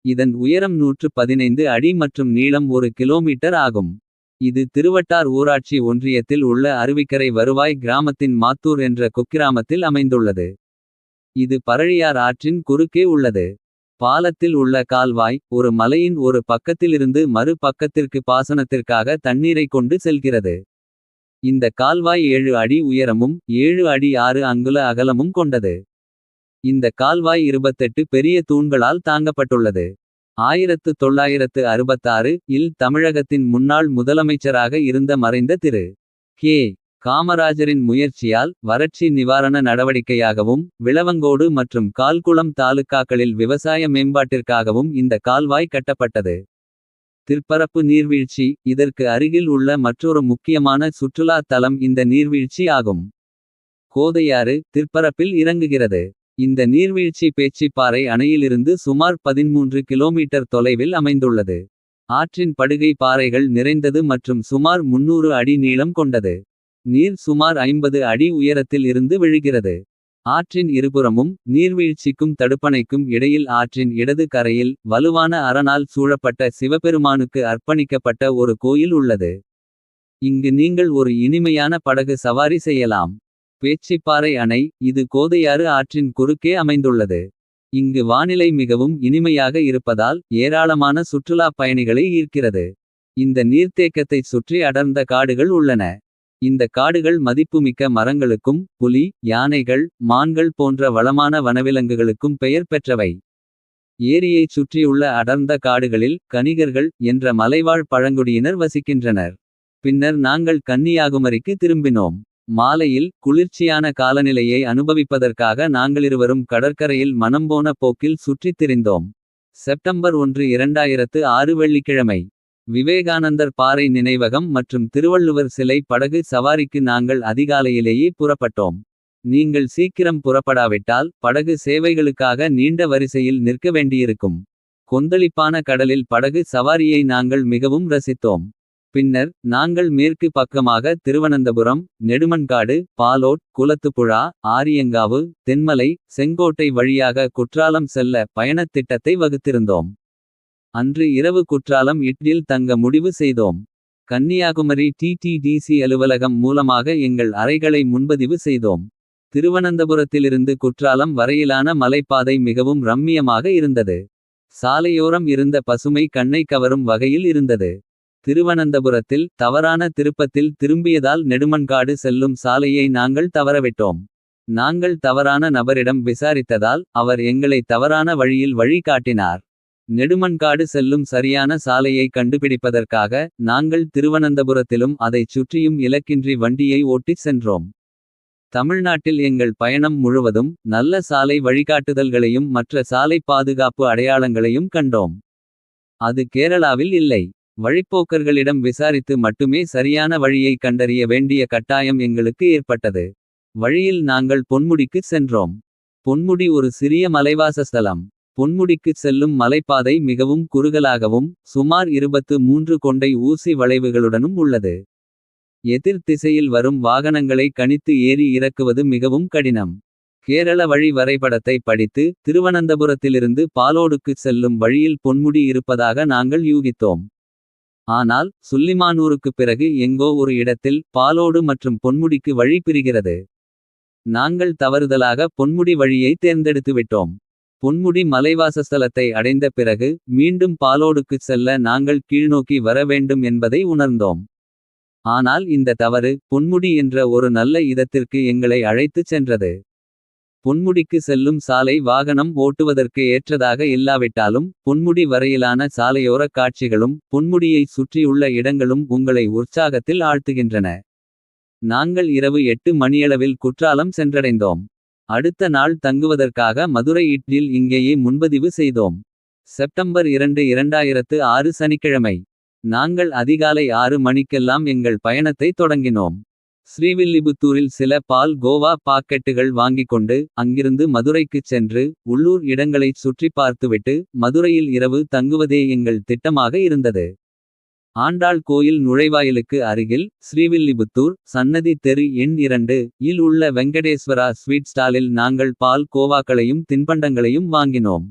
Speaker 1: இதன் உயரம் 115 அடி மற்றும் நீளம் 1 கிலோமீட்டர் ஆகும். இது திருவட்டார் ஊராட்சி ஒன்றியத்தில் உள்ள அருவிக்கரை வருவாய் கிராமத்தின் மாத்தூர் என்ற குக்கிராமத்தில் அமைந்துள்ளது. இது பரழியார் ஆற்றின் குறுக்கே உள்ளது. பாலத்தில் உள்ள கால்வாய் ஒரு மலையின் ஒரு பக்கத்திலிருந்து மறு பக்கத்திற்கு பாசனத்திற்காக தண்ணீரை கொண்டு செல்கிறது. இந்த கால்வாய் 7 அடி உயரமும் 7 அடி 6 அங்குல அகலமும் கொண்டது. இந்த கால்வாய் 28 பெரிய தூண்களால் தாங்கப்பட்டுள்ளது. 1966 இல் தமிழகத்தின் முன்னாள் முதலமைச்சராக இருந்த மறைந்த திரு. கே. காமராஜரின் முயற்சியால் வறட்சி நிவாரண நடவடிக்கையாகவும் விளவங்கோடு மற்றும் கால்குளம் தாலுகாக்களில் விவசாய மேம்பாட்டிற்காகவும் இந்த கால்வாய் கட்டப்பட்டது. திற்பரப்பு நீர்வீழ்ச்சி இதற்கு அருகில் உள்ள மற்றொரு முக்கியமான சுற்றுலா தலம் இந்த நீர்வீழ்ச்சி ஆகும். கோதையாறு திற்பரப்பில் இறங்குகிறது. இந்த நீர்வீழ்ச்சி பேச்சிப்பாறை அணையிலிருந்து சுமார் 13 கிலோமீட்டர் தொலைவில் அமைந்துள்ளது. ஆற்றின் படுகை பாறைகள் நிறைந்தது மற்றும் சுமார் 300 அடி நீளம் கொண்டது. நீர் சுமார் 50 அடி உயரத்தில் இருந்து விழுகிறது. ஆற்றின் இருபுறமும் நீர்வீழ்ச்சிக்கும் தடுப்பணைக்கும் இடையில் ஆற்றின் இடது கரையில் வலுவான அரணால் சூழப்பட்ட சிவபெருமானுக்கு அர்ப்பணிக்கப்பட்ட ஒரு கோயில் உள்ளது. இங்கு நீங்கள் ஒரு இனிமையான படகு சவாரி செய்யலாம். பேச்சிப்பாறை அணை இது கோதையாறு ஆற்றின் குறுக்கே அமைந்துள்ளது. இங்கு வானிலை மிகவும் இனிமையாக இருப்பதால் ஏராளமான சுற்றுலா பயணிகளை ஈர்க்கிறது. இந்த நீர்த்தேக்கத்தை சுற்றி அடர்ந்த காடுகள் உள்ளன. இந்த காடுகள் மதிப்புமிக்க மரங்களுக்கும் புலி யானைகள் மான்கள் போன்ற வளமான வனவிலங்குகளுக்கும் பெயர் பெற்றவை. ஏரியைச் சுற்றியுள்ள அடர்ந்த காடுகளில் கணிகர்கள் என்ற மலைவாழ் பழங்குடியினர் வசிக்கின்றனர். பின்னர் நாங்கள் கன்னியாகுமரிக்கு திரும்பினோம். மாலையில் குளிர்ச்சியான காலநிலையை அனுபவிப்பதற்காக நாங்களிருவரும் கடற்கரையில் மனம்போன போக்கில் சுற்றித் திரிந்தோம். செப்டம்பர் 1, 2006 வெள்ளிக்கிழமை. விவேகானந்தர் பாறை நினைவகம் மற்றும் திருவள்ளுவர் சிலை படகு சவாரிக்கு நாங்கள் அதிகாலையிலேயே புறப்பட்டோம். நீங்கள் சீக்கிரம் புறப்படாவிட்டால் படகு சேவைகளுக்காக நீண்ட வரிசையில் நிற்க வேண்டியிருக்கும். கொந்தளிப்பான கடலில் படகு சவாரியை நாங்கள் மிகவும் ரசித்தோம். பின்னர் நாங்கள் மேற்கு பக்கமாக திருவனந்தபுரம் நெடுமன்காடு பாலோட் குளத்துப்புழா ஆரியங்காவு தென்மலை செங்கோட்டை வழியாக குற்றாலம் செல்ல பயணத் திட்டத்தை வகுத்திருந்தோம். அன்று இரவு குற்றாலம் இட்லில் தங்க முடிவு செய்தோம். கன்னியாகுமரி டிடிடிசி அலுவலகம் மூலமாக எங்கள் அறைகளை முன்பதிவு செய்தோம். திருவனந்தபுரத்திலிருந்து குற்றாலம் வரையிலான மலைப்பாதை மிகவும் ரம்மியமாக இருந்தது. சாலையோரம் இருந்த பசுமை கண்ணை கவரும் வகையில் இருந்தது. திருவனந்தபுரத்தில் தவறான திருப்பத்தில் திரும்பியதால் நெடுமன்காடு செல்லும் சாலையை நாங்கள் தவறவிட்டோம். நாங்கள் தவறான நபரிடம் விசாரித்ததால் அவர் எங்களை தவறான வழியில் வழி காட்டினார். நெடுமன்காடு செல்லும் சரியான சாலையை கண்டுபிடிப்பதற்காக நாங்கள் திருவனந்தபுரத்திலும் அதைச் சுற்றியும் இலக்கின்றி வண்டியை ஓட்டிச் சென்றோம். தமிழ்நாட்டில் எங்கள் பயணம் முழுவதும் நல்ல சாலை வழிகாட்டுதல்களையும் மற்ற சாலை பாதுகாப்பு அடையாளங்களையும் கண்டோம். அது கேரளாவில் இல்லை. வழிப்போக்கர்களிடம் விசாரித்து மட்டுமே சரியான வழியை கண்டறிய வேண்டிய கட்டாயம் எங்களுக்கு ஏற்பட்டது. வழியில் நாங்கள் பொன்முடிக்கு சென்றோம். பொன்முடி ஒரு சிறிய மலைவாசஸ்தலம். பொன்முடிக்கு செல்லும் மலைப்பாதை மிகவும் குறுகலாகவும் சுமார் 23 கொண்டை ஊசி வளைவுகளுடனும் உள்ளது. எதிர் திசையில் வரும் வாகனங்களை கணித்து ஏறி இறக்குவது மிகவும் கடினம். கேரள வழி வரைபடத்தை படித்து திருவனந்தபுரத்திலிருந்து பாலோடுக்கு செல்லும் வழியில் பொன்முடி இருப்பதாக நாங்கள் யூகித்தோம். ஆனால் சுல்லிமானூருக்குப் பிறகு எங்கோ ஒரு இடத்தில் பாலோடு மற்றும் பொன்முடிக்கு வழி பிரிகிறது. நாங்கள் தவறுதலாக பொன்முடி வழியை தேர்ந்தெடுத்துவிட்டோம். பொன்முடி மலைவாசஸ்தலத்தை அடைந்த பிறகு மீண்டும் பாலோடுக்குச் செல்ல நாங்கள் கீழ்நோக்கி வர வேண்டும் என்பதை உணர்ந்தோம். ஆனால் இந்த தவறு பொன்முடி என்ற ஒரு நல்ல இடத்திற்கு எங்களை அழைத்துச் சென்றது. பொன்முடிக்கு செல்லும் சாலை வாகனம் ஓட்டுவதற்கு ஏற்றதாக இல்லாவிட்டாலும் பொன்முடி வரையிலான சாலையோர காட்சிகளும் பொன்முடியை சுற்றியுள்ள இடங்களும் உங்களை உற்சாகத்தில் ஆழ்த்துகின்றன. நாங்கள் இரவு 8 மணியளவில் குற்றாலம் சென்றடைந்தோம். அடுத்த நாள் தங்குவதற்காக மதுரை இட்லில் இங்கேயே முன்பதிவு செய்தோம். செப்டம்பர் 2, 2006 சனிக்கிழமை. நாங்கள் அதிகாலை 6 மணிக்கெல்லாம் எங்கள் பயணத்தை தொடங்கினோம். ஸ்ரீவில்லிபுத்தூரில் சில பால் கோவா பாக்கெட்டுகள் வாங்கிக்கொண்டு அங்கிருந்து மதுரைக்குச் சென்று உள்ளூர் இடங்களைச் சுற்றி பார்த்துவிட்டு மதுரையில் இரவு தங்குவதே எங்கள் திட்டமாக இருந்தது. ஆண்டாள் கோயில் நுழைவாயிலுக்கு அருகில் ஸ்ரீவில்லிபுத்தூர் சன்னதி தெரு எண் 2 இல் உள்ள வெங்கடேஸ்வரா ஸ்வீட் ஸ்டாலில் நாங்கள் பால் கோவாக்களையும் தின்பண்டங்களையும் வாங்கினோம்.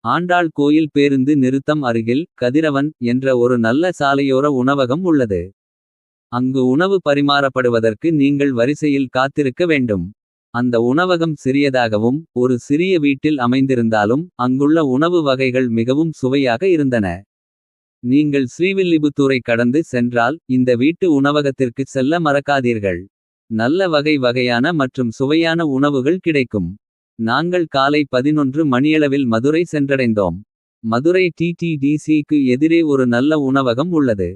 Speaker 1: ஆண்டாள் கோயில் பேருந்து நிறுத்தம் அருகில் கதிரவன் என்ற ஒரு நல்ல சாலையோர உணவகம் உள்ளது. அங்கு உணவு பரிமாறப்படுவதற்கு நீங்கள் வரிசையில் காத்திருக்க வேண்டும். அந்த உணவகம் சிறியதாகவும் ஒரு சிறிய வீட்டில் அமைந்திருந்தாலும் அங்குள்ள உணவு வகைகள் மிகவும் சுவையாக இருந்தன. நீங்கள் ஸ்ரீவில்லிபுத்தூரை கடந்து சென்றால் இந்த வீட்டு உணவகத்திற்கு செல்ல மறக்காதீர்கள். நல்ல வகையான மற்றும் சுவையான உணவுகள் கிடைக்கும். நாங்கள் காலை 11 மணியளவில் மதுரை சென்றடைந்தோம். மதுரை டிடிடிசிக்கு எதிரே ஒரு நல்ல உணவகம் உள்ளது.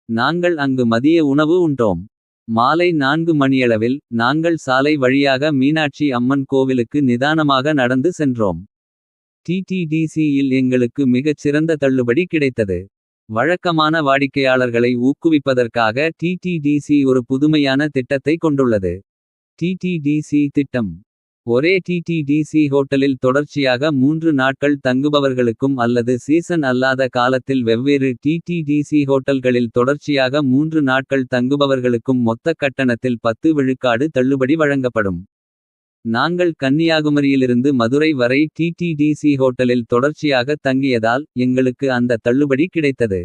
Speaker 1: நாங்கள் அங்கு மதிய உணவு உண்டோம். மாலை 4 மணியளவில் நாங்கள் சாலை வழியாக மீனாட்சி அம்மன் கோவிலுக்கு நிதானமாக நடந்து சென்றோம். டிடிடிசியில் எங்களுக்கு மிகச் சிறந்த தள்ளுபடி கிடைத்தது. வழக்கமான வாடிக்கையாளர்களை ஊக்குவிப்பதற்காக டிடிடிசி ஒரு புதுமையான திட்டத்தை கொண்டுள்ளது. டிடிடிசி திட்டம். ஒரே டிடிடிசி ஹோட்டலில் தொடர்ச்சியாக 3 நாட்கள் தங்குபவர்களுக்கும் அல்லது சீசன் அல்லாத காலத்தில் வெவ்வேறு டிடிடிசி ஹோட்டல்களில் தொடர்ச்சியாக 3 நாட்கள் தங்குபவர்களுக்கும் மொத்த கட்டணத்தில் 10 விழுக்காடு தள்ளுபடி வழங்கப்படும். நாங்கள் கன்னியாகுமரியிலிருந்து மதுரை வரை டிடிடிசி ஹோட்டலில் தொடர்ச்சியாக தங்கியதால் எங்களுக்கு அந்த தள்ளுபடி கிடைத்தது.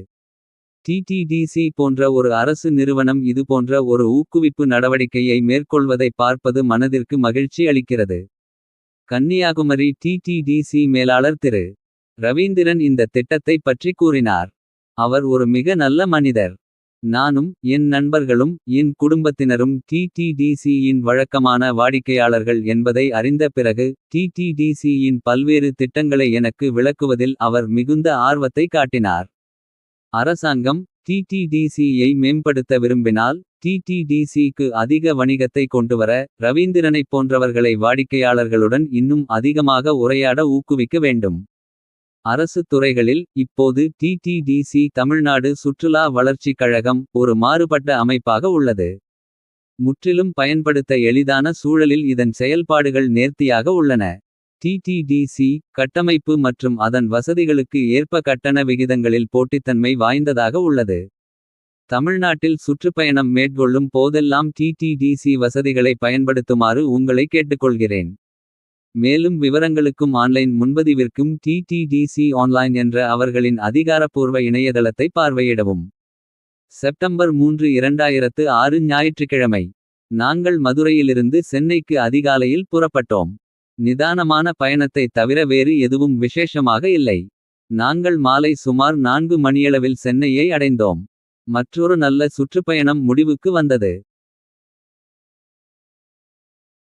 Speaker 1: டிடிடிசி போன்ற ஒரு அரசு நிறுவனம் இதுபோன்ற ஒரு ஊக்குவிப்பு நடவடிக்கையை மேற்கொள்வதை பார்ப்பது மனதிற்கு மகிழ்ச்சி அளிக்கிறது. கன்னியாகுமரி டிடிடிசி மேலாளர் திரு. ரவீந்திரன் இந்த திட்டத்தை பற்றி கூறினார். அவர் ஒரு மிக நல்ல மனிதர். நானும் என் நண்பர்களும் என் குடும்பத்தினரும் டிடிடிசியின் வழக்கமான வாடிக்கையாளர்கள் என்பதை அறிந்த பிறகு டிடிடிசியின் பல்வேறு திட்டங்களை எனக்கு விளக்குவதில் அவர் மிகுந்த ஆர்வத்தை காட்டினார். அரசாங்கம் டிடிடிசியை மேம்படுத்த விரும்பினால் டிடிடிசிக்கு அதிக வணிகத்தை கொண்டுவர ரவீந்திரனைப் போன்றவர்களை வாடிக்கையாளர்களுடன் இன்னும் அதிகமாக உரையாட ஊக்குவிக்க வேண்டும். அரசு துறைகளில் இப்போது டிடிடிசி தமிழ்நாடு சுற்றுலா வளர்ச்சிக் கழகம் ஒரு மாறுபட்ட அமைப்பாக உள்ளது. முற்றிலும் பயன்படுத்த எளிதான சூழலில் இதன் செயல்பாடுகள் நேர்த்தியாக உள்ளன. டிடிடிசி கட்டமைப்பு மற்றும் அதன் வசதிகளுக்கு ஏற்ப கட்டண விகிதங்களில் போட்டித்தன்மை வாய்ந்ததாக உள்ளது. தமிழ்நாட்டில் சுற்றுப்பயணம் மேற்கொள்ளும் போதெல்லாம் டிடிடிசி வசதிகளை பயன்படுத்துமாறு உங்களை கேட்டுக்கொள்கிறேன். மேலும் விவரங்களுக்கும் ஆன்லைன் முன்பதிவிற்கும் டிடிடிசி ஆன்லைன் என்ற அவர்களின் அதிகாரப்பூர்வ இணையதளத்தை பார்வையிடவும். செப்டம்பர் 3, 2006 ஞாயிற்றுக்கிழமை. நாங்கள் மதுரையிலிருந்து சென்னைக்கு அதிகாலையில் புறப்பட்டோம். நிதானமான பயணத்தை தவிர வேறு எதுவும் விசேஷமாக இல்லை. நாங்கள் மாலை சுமார் 4 மணியளவில் சென்னையை அடைந்தோம். மற்றொரு நல்ல சுற்றுப்பயணம் முடிவுக்கு வந்தது.